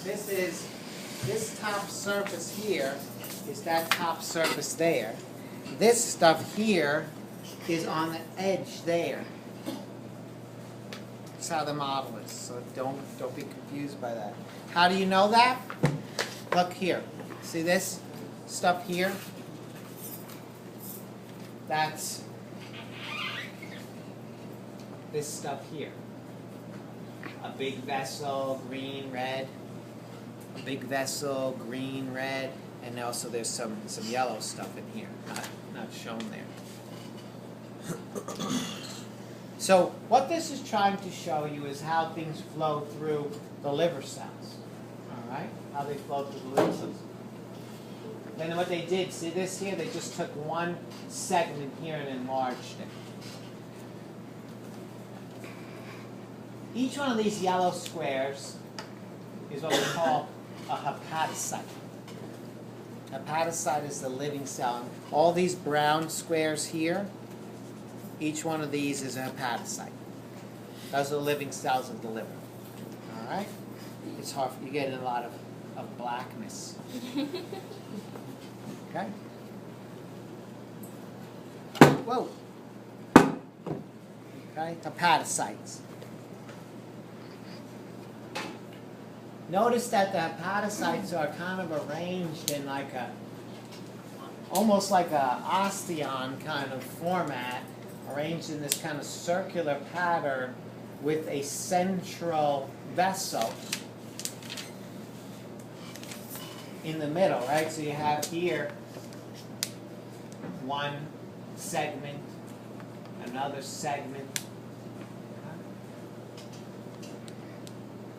This top surface here is that top surface there. This stuff here is on the edge there. That's how the model is, so don't be confused by that. How do you know that? Look here. See this stuff here? That's this stuff here. A big vessel, green, red. A big vessel, green, red, and also there's some yellow stuff in here, not shown there. So what this is trying to show you is how things flow through the liver cells. All right? How they flow through the liver cells. Then what they did, see this here? They just took one segment here and enlarged it. Each one of these yellow squares is what we call a hepatocyte. Hepatocyte is the living cell. And all these brown squares here, each one of these is a hepatocyte. Those are the living cells of the liver. All right? It's hard. You get a lot of blackness. Okay? Whoa. Okay? Hepatocytes. Notice that the hepatocytes are kind of arranged in like almost like a osteon kind of format, arranged in this kind of circular pattern with a central vessel in the middle, right? So you have here one segment, another segment.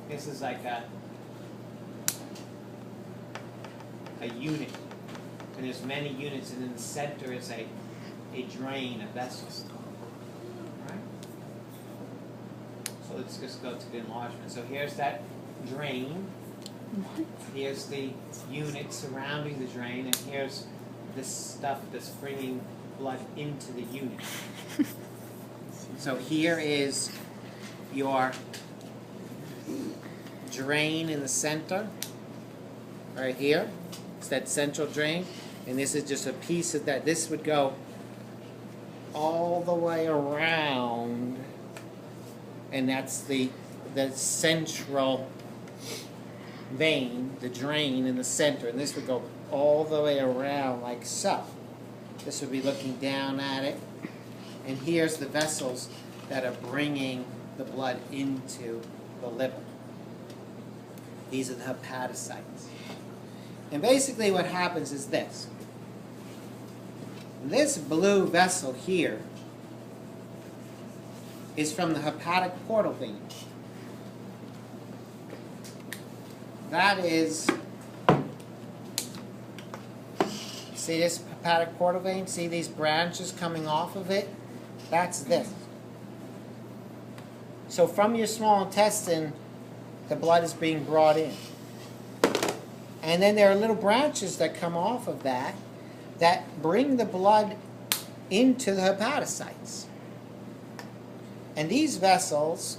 This is like a unit, and there's many units, and in the center is a drain, a vessel. Right? So let's just go to the enlargement. So here's that drain. Here's the unit surrounding the drain, and here's this stuff that's bringing blood into the unit. So here is your drain in the center, right here. It's that central drain, and this is just a piece of that. This would go all the way around, and that's the central vein, the drain in the center, and this would go all the way around like so. This would be looking down at it, and here's the vessels that are bringing the blood into the liver. These are the hepatocytes. And basically what happens is this. This blue vessel here is from the hepatic portal vein. That is, see this hepatic portal vein? See these branches coming off of it? That's this. So from your small intestine, the blood is being brought in. And then there are little branches that come off of that bring the blood into the hepatocytes. And these vessels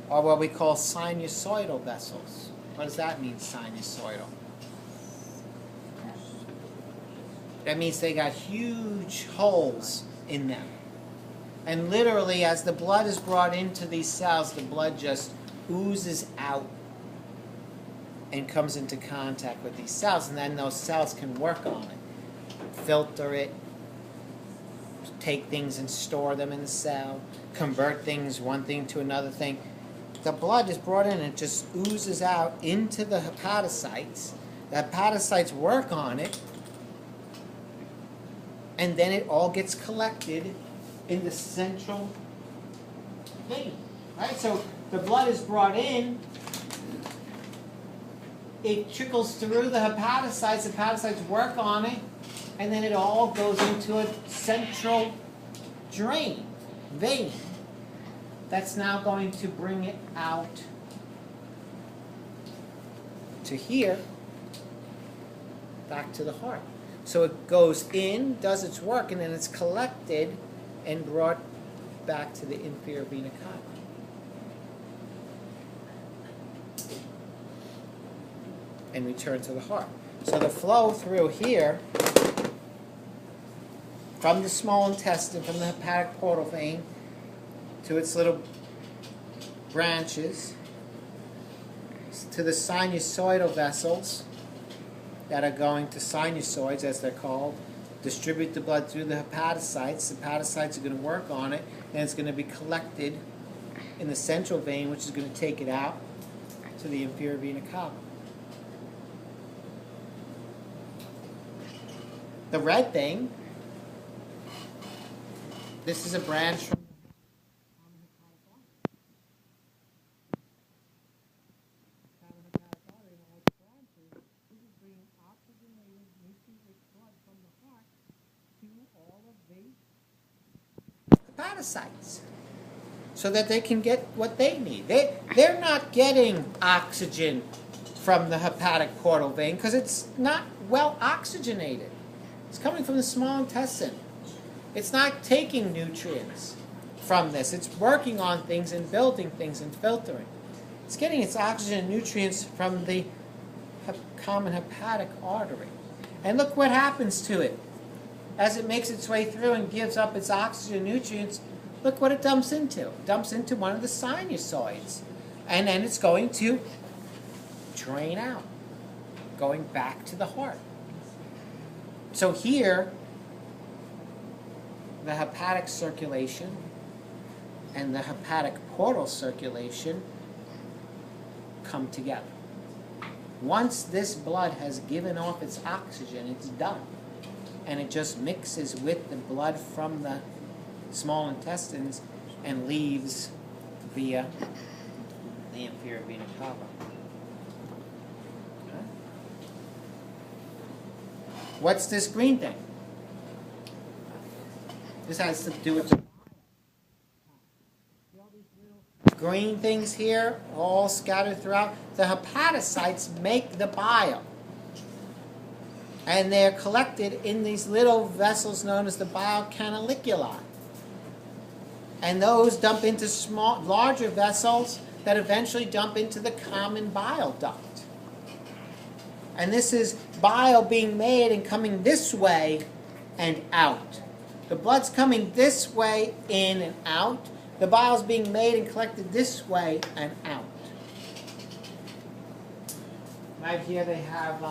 are what we call sinusoidal vessels. What does that mean, sinusoidal? That means they got huge holes in them. And literally, as the blood is brought into these cells, the blood just oozes out and comes into contact with these cells, and then those cells can work on it, filter it, take things and store them in the cell, convert things, one thing to another thing. The blood is brought in and it just oozes out into the hepatocytes. The hepatocytes work on it, and then it all gets collected in the central vein. Right? So the blood is brought in, it trickles through the hepatocytes work on it, and then it all goes into a central drain, vein, that's now going to bring it out to here, back to the heart. So it goes in, does its work, and then it's collected and brought back to the inferior vena cava. and return to the heart. So the flow through here, from the small intestine, from the hepatic portal vein, to its little branches, to the sinusoidal vessels that are going to sinusoids, as they're called, distribute the blood through the hepatocytes. The hepatocytes are going to work on it, and it's going to be collected in the central vein, which is going to take it out to the inferior vena cava. The red thing, this is a branch from hepatocytes so that they can get what they need. They're not getting oxygen from the hepatic portal vein because it's not well oxygenated. It's coming from the small intestine. It's not taking nutrients from this. It's working on things and building things and filtering. It's getting its oxygen and nutrients from the common hepatic artery. And look what happens to it. As it makes its way through and gives up its oxygen and nutrients, look what it dumps into. It dumps into one of the sinusoids. And then it's going to drain out, going back to the heart. So here, the hepatic circulation and the hepatic portal circulation come together. Once this blood has given off its oxygen, it's done. And it just mixes with the blood from the small intestines and leaves via the inferior vena cava. Okay. What's this green thing? This has to do with the green things here, all scattered throughout. The hepatocytes make the bile. And they're collected in these little vessels known as the bile canaliculi. And those dump into larger vessels that eventually dump into the common bile duct. And this is bile being made and coming this way and out. The blood's coming this way in and out. The bile's being made and collected this way and out. Right here they have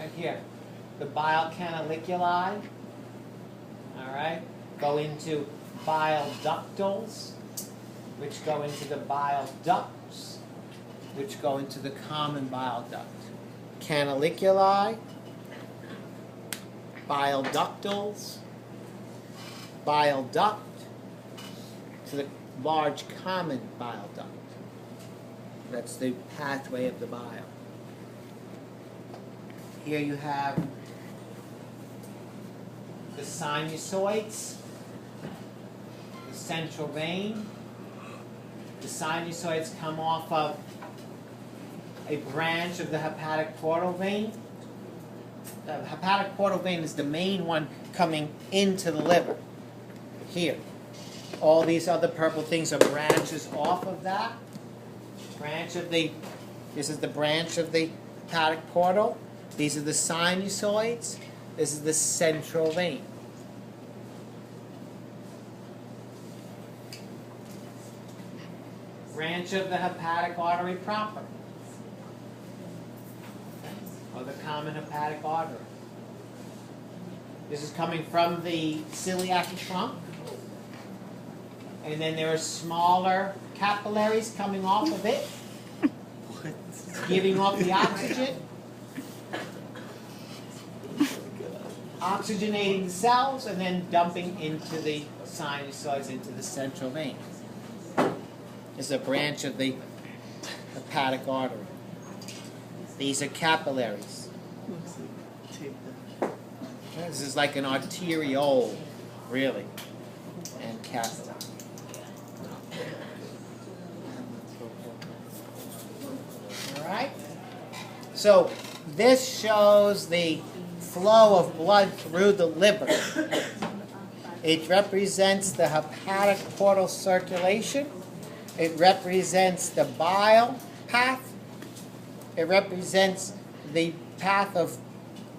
right here, the bile canaliculi, all right, go into bile ductals, which go into the bile ducts, which go into the common bile duct. Canaliculi, bile ductals, bile duct, to the large common bile duct. That's the pathway of the bile. Here you have the sinusoids, the central vein. The sinusoids come off of a branch of the hepatic portal vein. The hepatic portal vein is the main one coming into the liver. Here. All these other purple things are branches off of that. This is the branch of the hepatic portal. These are the sinusoids. This is the central vein. Branch of the hepatic artery proper, or the common hepatic artery. This is coming from the celiac trunk. And then there are smaller capillaries coming off of it, giving off the oxygen, oxygenating the cells, and then dumping into the sinusoids, into the central vein. This is a branch of the hepatic artery. These are capillaries. This is like an arteriole, really, and capillary. All right? So this shows the flow of blood through the liver. It represents the hepatic portal circulation. It represents the bile path. It represents the path of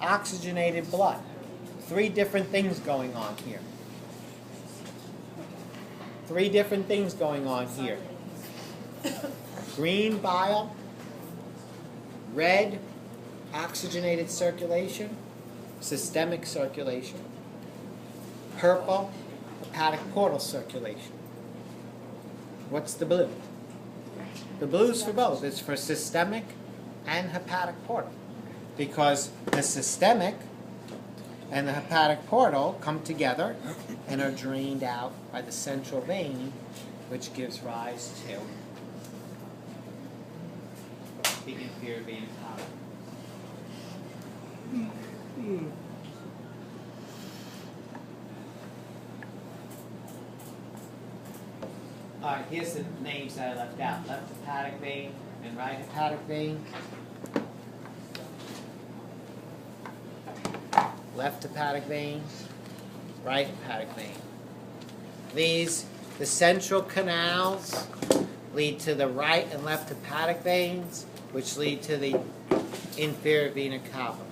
oxygenated blood. 3 different things going on here. 3 different things going on here. Green bile, red oxygenated circulation, systemic circulation, purple hepatic portal circulation. What's the blue? The blue's for both. It's for systemic and hepatic portal, because the systemic and the hepatic portal come together and are drained out by the central vein, which gives rise to the inferior vena cava. Alright, here's the names that I left out. Left hepatic vein and right hepatic vein. Left hepatic vein, right hepatic vein. These, the central canals, lead to the right and left hepatic veins, which lead to the inferior vena cava.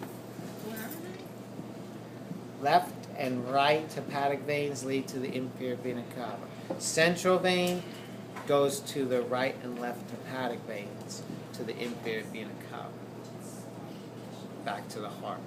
Left and right hepatic veins lead to the inferior vena cava. Central vein goes to the right and left hepatic veins to the inferior vena cava. Back to the heart.